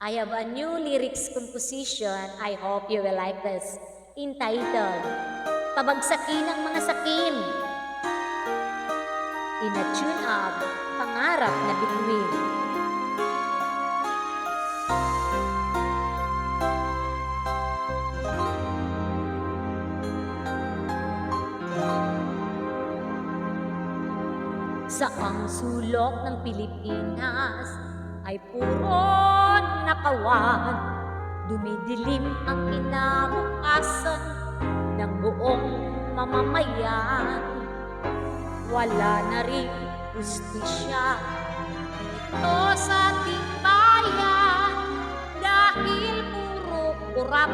I have a new lyrics composition. I hope you will like this. Entitled, Pabagsakin ang mga sakim. In a tune of Pangarap na Bituin. Saang sulok ng Pilipinas ay puro nakawan, dumidilim ang kinabukasan ng buong mamamayan. Wala na rin hustisya dito sa ating bayan dahil puro kurap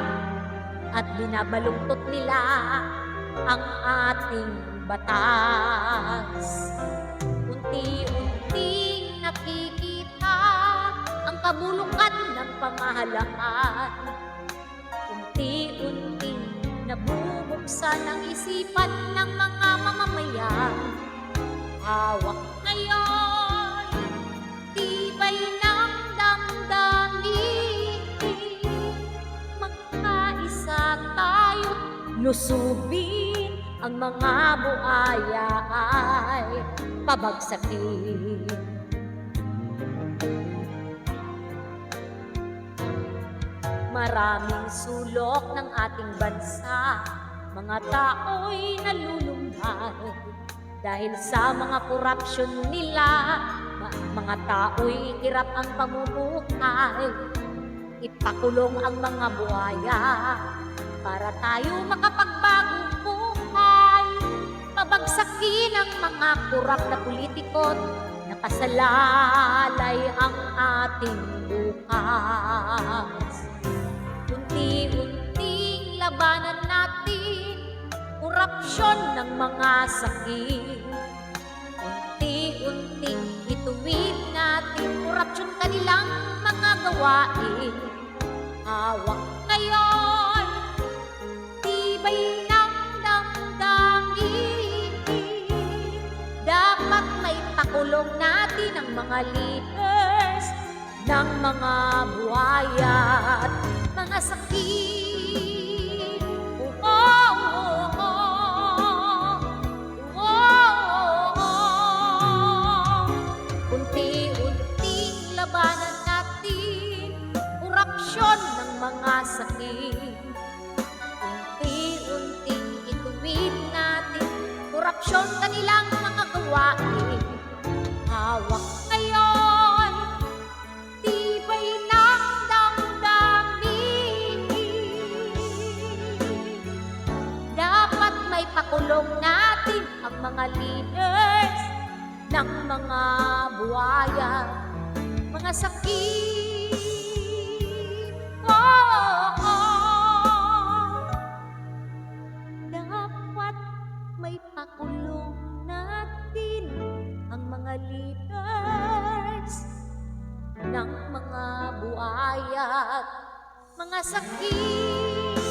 at binabaluktot nila ang ating batas. Unti-unting nakikita ang kabulukan ng pamahalaan. Unti-unting nabubuksan ang isipan ng mga mamamayan. Hawak ngayon, tibay ng damdamin. Magkaisa tayo, lusubin ang mga buhaya ay pabagsakin. Maraming sulok ng ating bansa, mga tao'y nalulumay dahil sa mga korupsyon nila. Mga tao'y hirap ang pamumuhay. Ipakulong ang mga buhaya para tayo makapagbagong buhay. Pabagsakin ang mga kurap na politikot, nakasalalay ang ating bukas. Unti-unting labanan natin korupsyon ng mga sakim. Unti-unting ituwid natin korupsyon kanilang mga gawain. Hawak ngayon, tibay ng damdamin. Dapat may pakulong natin ang mga leaders ng mga buhaya at mga sakim. Unti-unting labanan natin korupsyon ng mga sakim. Unti-unting ituwid natin korupsyon kanilang mga gawain. Hawak ngayon, tibay ng damdamin. Dapat may pakulong natin ang mga leaders ng mga buhaya, mga sakim. Dapat may pakulong natin ang mga leaders ng mga buhaya, mga sakim.